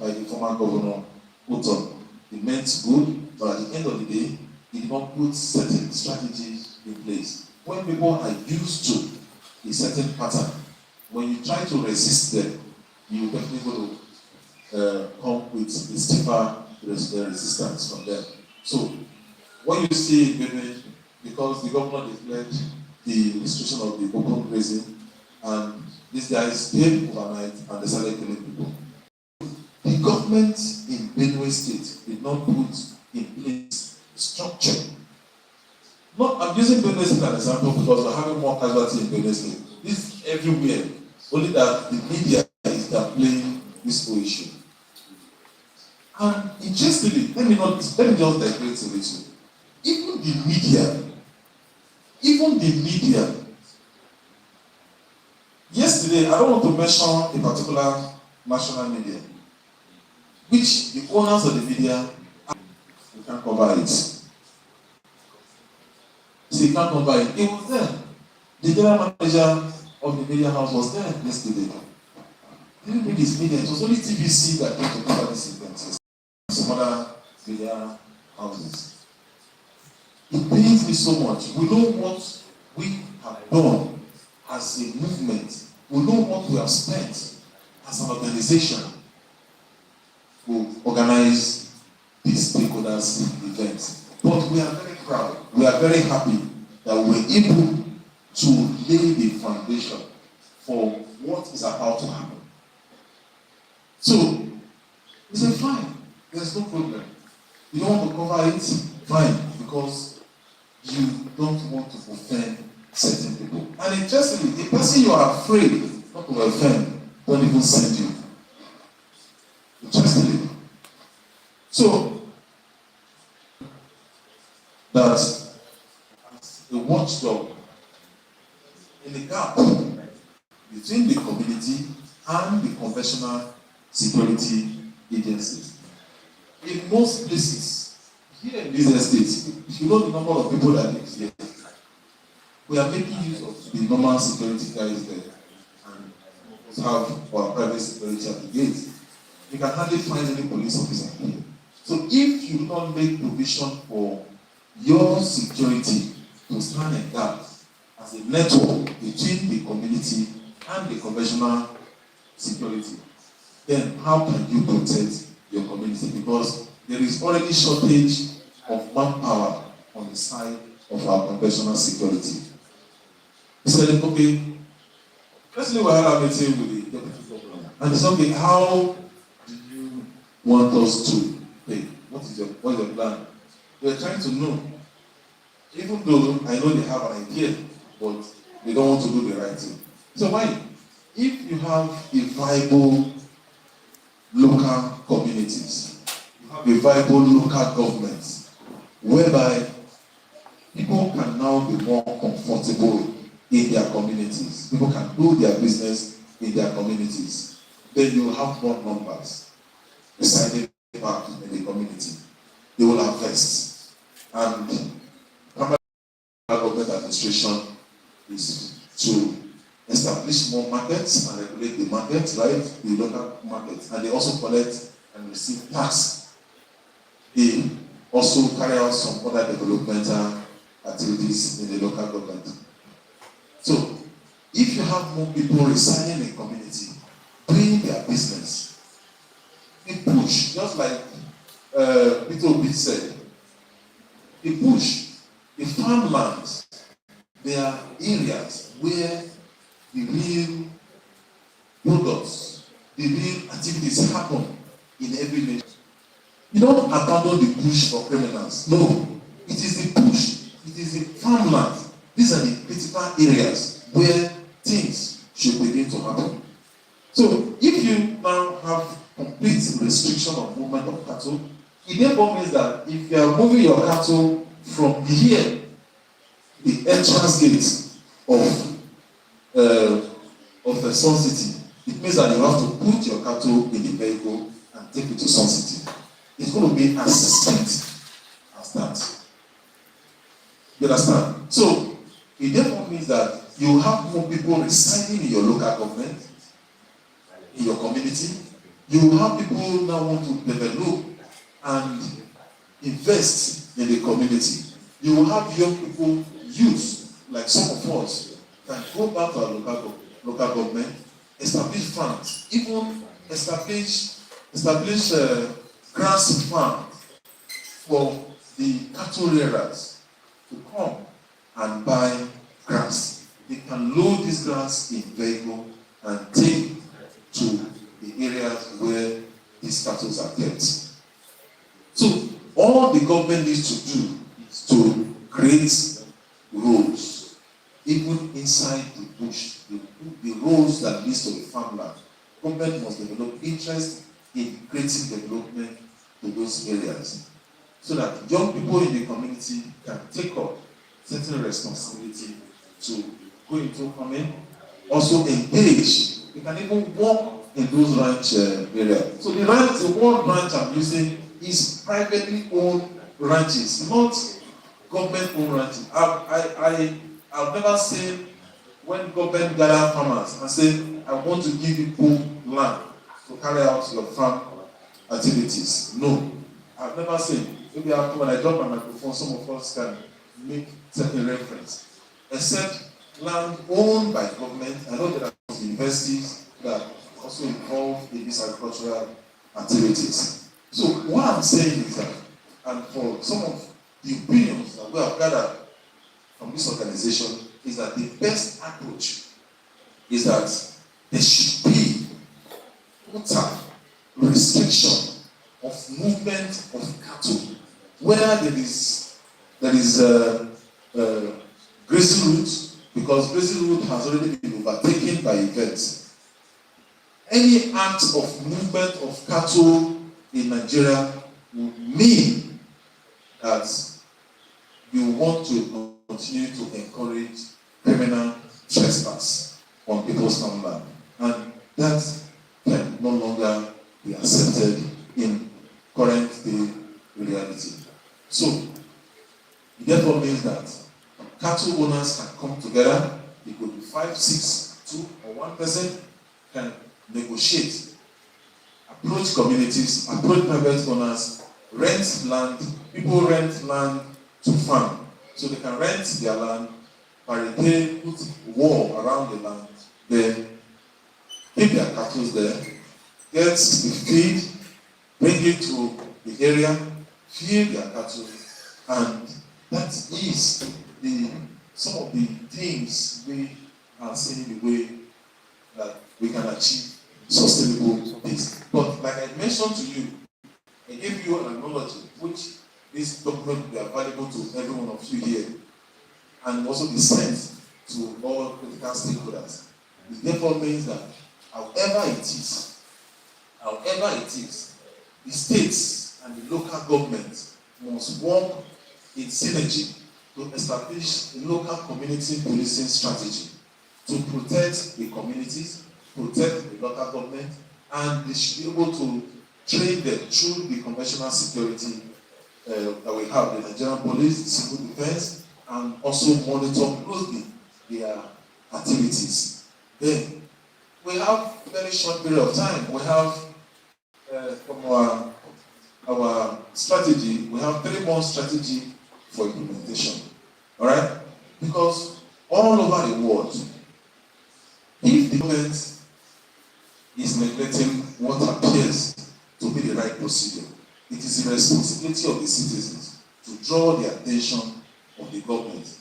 by the former governor put on. It meant good, but at the end of the day, it did not put certain strategies in place. When people are used to a certain pattern, when you try to resist them, you definitely going to come with a stiffer resistance from them. So, what you see in Benin, because the governor declared the restriction of the open grazing, and these guys came overnight and they started killing people. The government in Benue State did not put in place structure. I'm using Benue State as an example because we're having more casualty in Benue State. This is everywhere. Only that the media is playing this whole issue. And interestingly, let me just digress a little. Even the media, yesterday, I don't want to mention a particular national media, which the owners of the media, you can't cover it. So you can't cover it. It was there. The general manager of the media house was there yesterday. He didn't bring his media. It was only TVC that came to cover this event. Some other media houses. It pains me so much. We know what we have done as a movement. We know what we have spent as an organization to organize these stakeholders events. But we are very proud. We are very happy that we were able to lay the foundation for what is about to happen. So, we said, fine, there's no problem. You don't want to cover it? Fine, because you don't want to offend certain people. And interestingly, the person you are afraid not to offend don't even send you. Interestingly. So, that as a watchdog in the gap between the community and the conventional security agencies. In most places, here in these estates, if you know the number of people that live here, we are making use of the normal security guys there and have our private security at the gate. You can hardly find any police officer here. So if you do not make provision for your security to stand in gap as a network between the community and the conventional security, then how can you protect your community? Because there is already shortage of manpower on the side of our conventional security. He said, okay, let's say we had a meeting with the deputy governor. And he said, okay, how do you want us to pay? What is your plan? They're trying to know. Even though I know they have an idea, but they don't want to do the right thing. So why? If you have a viable local communities, you have a viable local government, whereby people can now be more comfortable in their communities. People can do their business in their communities. Then you will have more numbers residing back in the community. They will invest. And primary government administration is to establish more markets and regulate the market, right? The local market. And they also collect and receive tax. They also carry out some other developmental activities in the local government. So, if you have more people residing in community, doing their business, they push, just like Peter Obi said, they push the farmlands. There are areas where the real products, the real activities happen in every nation. You don't abandon the bush for criminals. No. It is the bush. It is the farmland. These are the critical areas where things should begin to happen. So, if you now have complete restriction of movement of cattle, it therefore means that if you are moving your cattle from here, the entrance gate of the Sun City, it means that you have to put your cattle in the vehicle and take it to Sun City. It's going to be as strict as that. You understand? So, it therefore means that you have more people residing in your local government, in your community, You have people now want to develop and invest in the community. You will have young people, youth, like some of us, can go back to our local government, establish farms, even establish grass farm for the cattle rearers to come and buy grass. They can load this grass in vehicle and take to the areas where these cattle are kept. So all the government needs to do is to create roads, even inside the bush, the roads that lead to the farmland. Government must develop interest in creating development to those areas, so that young people in the community can take up certain responsibility to go into farming, also engage. We can even work in those ranch areas. So the one ranch I'm using is privately owned ranches, not government-owned ranches. I've never seen when government gather farmers and say, I want to give you land to carry out your farm activities. No, I've never seen. Maybe after when I drop my microphone, some of us can make certain reference. Except land owned by government. I know there are universities that also involve in these agricultural activities. So what I'm saying is that, and for some of the opinions that we have gathered from this organization, is that the best approach is that there should be total restriction of movement of cattle, whether there is grazing route, because grazing route has already been overtaken by events. Any act of movement of cattle in Nigeria would mean that you want to continue to encourage criminal trespass on people's farmland, and that can no longer be accepted in current day reality. So it therefore means that cattle owners can come together. It could be 5, 6, 2, or 1 person can negotiate, approach communities, approach private owners, rent land. People rent land to farm, so they can rent their land, barricade, put wall around the land, then keep their cattle there, get the feed, bring it to the area, feed their cattle, and that is some of the things we are seeing the way that we can achieve sustainable peace. But like I mentioned to you, I gave you an analogy which this document will be available to every one of you here, and also be sent to all critical stakeholders. It therefore means that however it is, the states and the local government must work in synergy to establish a local community policing strategy to protect the communities, protect the local government, and they should be able to train them through the conventional security that we have, the Nigerian police, the civil defense, and also monitor closely their activities. Then we have a very short period of time. We have from our strategy, we have 3-month strategy for implementation. All right? Because all over the world, if the government is neglecting what appears to be the right procedure, it is the responsibility of the citizens to draw the attention of the government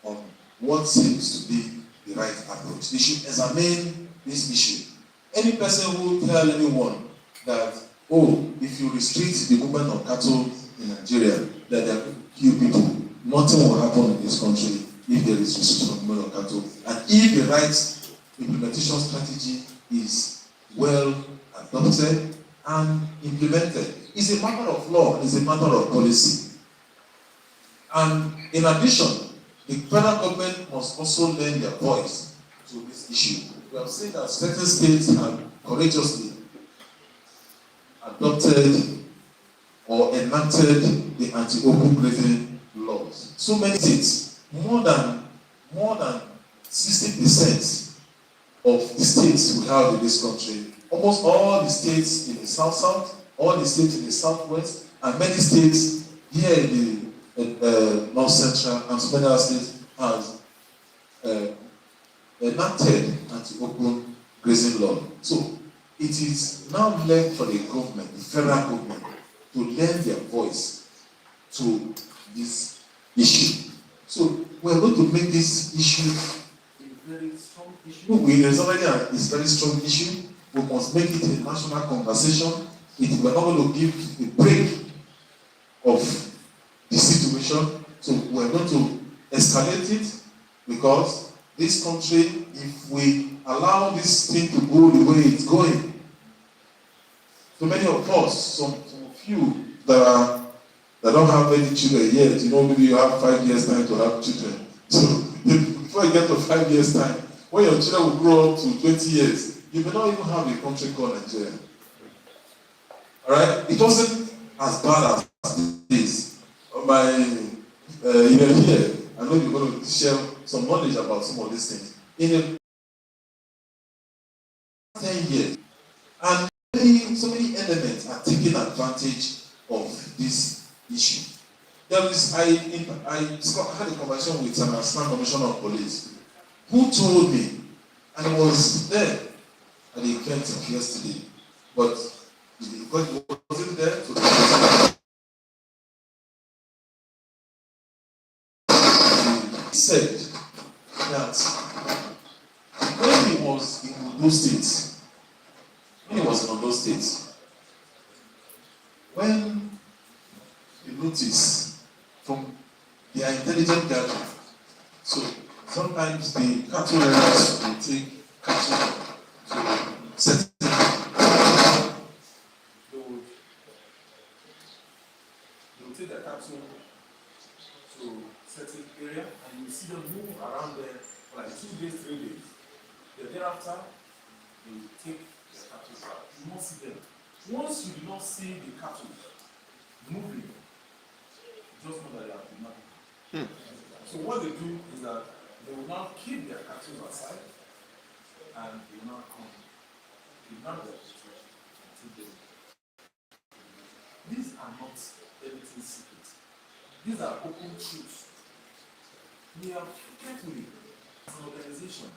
on what seems to be the right approach. They should examine this issue. Any person who tell anyone that, oh, if you restrict the movement of cattle in Nigeria, that there will kill people, nothing will happen in this country if there is restriction of movement of cattle. And if the right implementation strategy is well adopted and implemented, it's a matter of law, it's a matter of policy. And in addition, the federal government must also lend their voice to this issue. We have seen that certain states have courageously adopted or enacted the anti-open grazing laws. So many states, more than 60% of the states we have in this country, almost all the states in the south, all the states in the southwest, and many states here in the north central, and so many other states has enacted anti-open grazing law. So it is now left for the government, the federal government, to lend their voice to this issue. So we're going to make this issue a very strong issue. It's already a very strong issue. We must make it a national conversation. We're not going to give a break of the situation. So we're going to escalate it, because this country, if we allow this thing to go the way it's going, so many of us, some of you that don't have any children yet, maybe you have 5 years time to have children. So before you get to 5 years time, when your children will grow up to 20 years, you may not even have a country called Nigeria. Alright? It wasn't as bad as this. Here, I know you're going to share some knowledge about some of these things. In the 10 years, and so many elements are taking advantage of this issue. I had a conversation with an Assistant Commissioner of Police who told me, and he was there at the event of yesterday, but because he wasn't there to he said that when he was in those states, when you notice from their intelligent gathering, so sometimes the cattle areas will take cattle to certain they will take the cattle to certain area, and you see them move around there for like 2 days, 3 days. Then thereafter, they will take the cattle back. You won't see them. Once you do not see the cattle moving, just know that they are kidnapped. So what they do is that they will now keep their cattle aside, and they will now come kidnap them and take them. These are not anything secret. These are open truths. We have carefully, as an organization,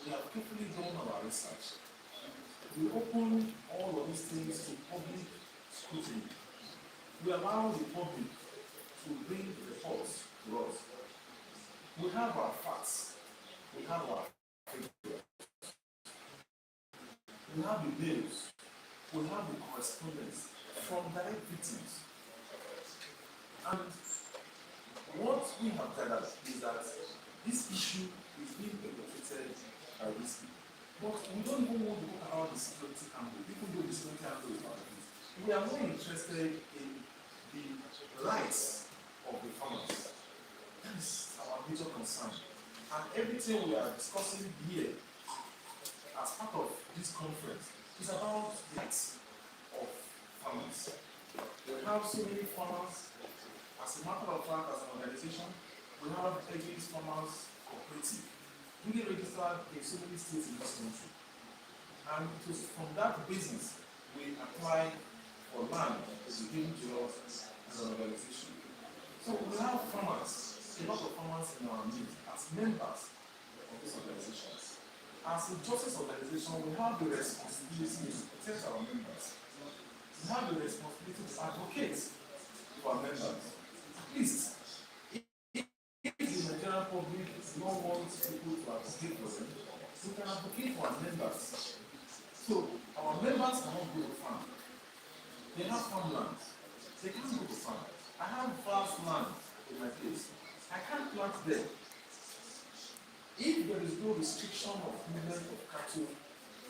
we have carefully done our research. We open all of these things to public scrutiny. We allow the public to bring reports to us. We have our facts. We have our figures. We have the mails. We have the correspondence from direct victims. And what we have gathered is that this issue is being perpetrated by these people. But we don't even want to talk about the security angle. People do the security angle about this. We are more interested in the rights of the farmers. That is our major concern. And everything we are discussing here as part of this conference is about the rights of farmers. We have so many farmers. As a matter of fact, as an organization, we have LJE Farmers Cooperative. We get registered in so many states in this country. And it was from that basis we apply for land to be given to us as an organization. So we have farmers, a lot of farmers in our midst, as members of this organization. As a justice organization, we have the responsibility to protect our members. We have the responsibility to advocate for our members. At least, if the Nigerian public does not want people to advocate for them, we can advocate for our members. So, our members cannot go to farm. They have farmland. They can't go to farm. I have vast land in my place. I can't plant there. If there is no restriction of movement of cattle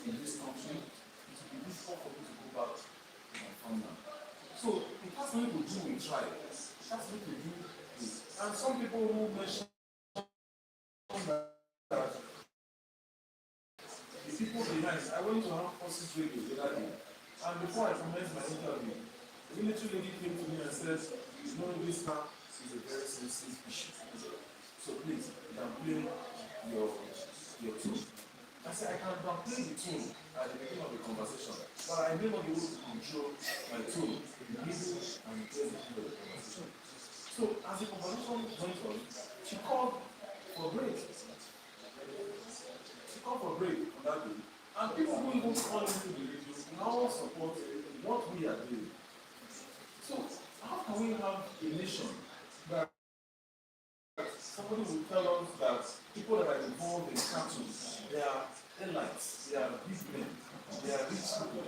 in this country, it will be difficult for me to go back to my farmland. So, it has nothing to do with tribe. It has nothing to do with. And some people who mention that the people behind, I went to Armed Forces Radio the other day, and before I commenced my interview, the military lady came to me and said, "You know, this now is a very sensitive issue. So please, you can play your tune." I said I can downplay the tone at the beginning of the conversation, but I may not be able to control my tone in the middle and the end of the conversation. So as the conversation went on, she called for a break. She called for a break on that day. And people who even call into the radio now support what we are doing. So how can we have a nation that somebody will tell us that people that are involved in cattle, they are elites, they are big men, they are rich people,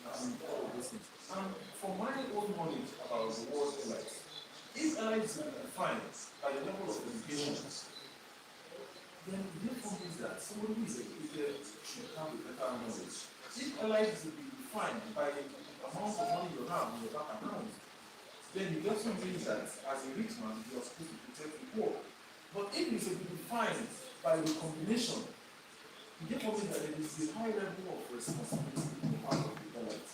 and all of those things. And from my own knowledge about the word elites, if elites are defined by the level of education, then it therefore means that somebody who is educated should have a better knowledge. If elites is defined by the amount of money you have in your bank account, then you get something that as a rich man you are supposed to protect the poor. But if it is defined by the combination, you get something that there is a high level of responsibility on the part of the elite.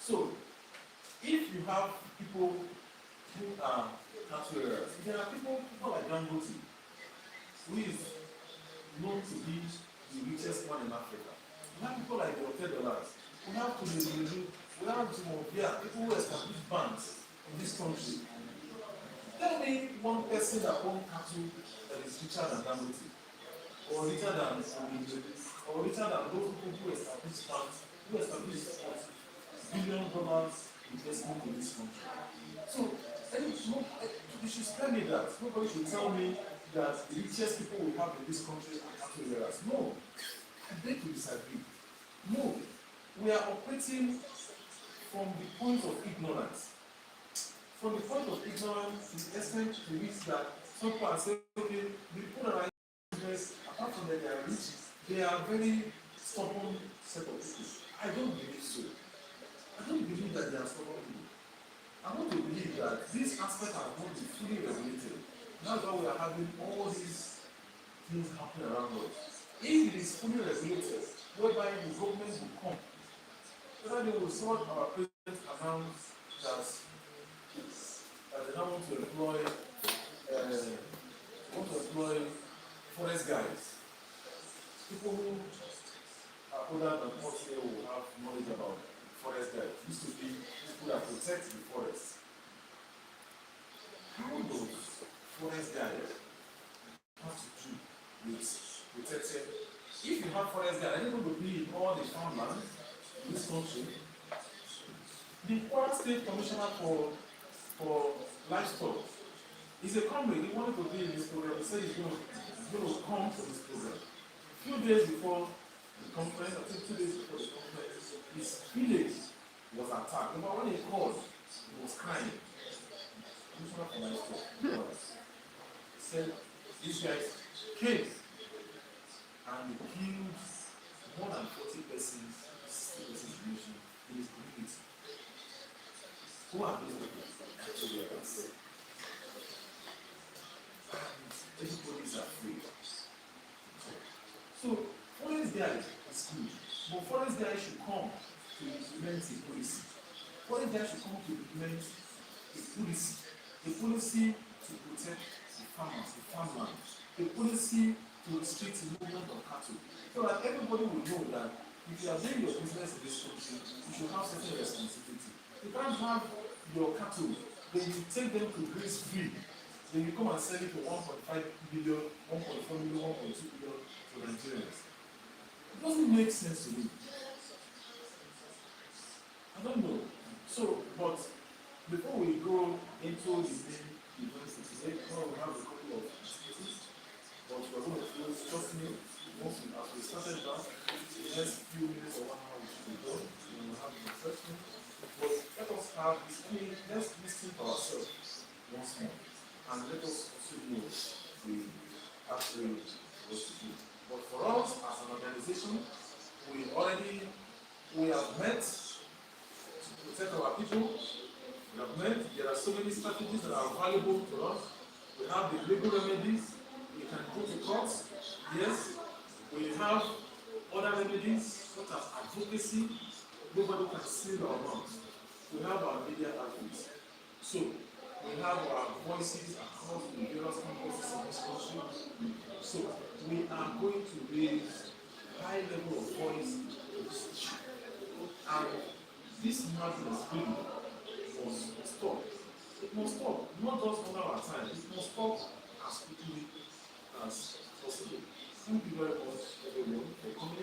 So if you have people who are cattle rearers, there are people like Dangote, who is known to be the richest man in Africa. We have people like the $10. We have to we have people who establish banks in this country. Tell me one person that owns cattle that is richer than Dangote, or richer than those people who establish banks, who establish $1 billion investment in this country. So, you should tell me that. Nobody should tell me that the richest people we have in this country are cattle rearers. No, I beg to disagree. No, we are operating from the point of ignorance. From the point of ignorance, to the extent to which that some people are saying, okay, the people that are in business, apart from that they are rich, they are very stubborn set of people. I don't believe so. I don't believe that they are stubborn people. I want to believe that this aspect are going to be fully regulated. That's why we are having all these things happening around us. If it is fully regulated, whereby the government will come, whether they will sort our president announced that they now want to employ forest guys. People who are older than 40 will have knowledge about forest guys. Used to be people that protect the forest. How does forest guys have to do with protecting? If you have forest guys, are they going to be in all the farmland in this country? The Kwara State Commissioner for Livestock is a comrade. He wanted to be in this program. He said he's going to come to this program. A few days before the conference, I think 2 days before the conference, his village was attacked. But when he called, he was crying. Commissioner for Livestock. He said these guys came and they killed more than 40 persons, 60 persons in his community. Who are those people? Cattle rearers. And everybody is afraid. So, forest guys is good, but forest guys should come to implement a policy. Forest guys should come to implement a policy to protect the farmers, the farmland, a policy to restrict the movement of cattle, so that everybody will know that if you are doing your business in this country, you should have certain responsibility. You can't have your cattle, then you take them to graze free, then you come and sell it for 1.5 billion, 1.4 million, 1.2 billion for Nigerians. It doesn't make sense to me. I don't know. So, but before we go into the main events today, we have a couple of activities, but we're going to close, trust me, as we started now, the next few minutes or 1 hour we should be done, and we'll have the refreshment. But let us have this, let's listen to ourselves once more, and let us also know the actually what to do. But for us as an organization, we have met to protect our people. We have met, there are so many strategies that are valuable to us. We have the legal remedies, we can go to court, yes. We have other remedies such as advocacy. Nobody can seal our mouth. We have our media outlets. So we have our voices across the various campuses in this country. So we are going to raise high level of voice in this issue. And this madness really must stop. It must stop, not just one our time, it must stop as quickly as possible. Thank you very much, everyone, for coming.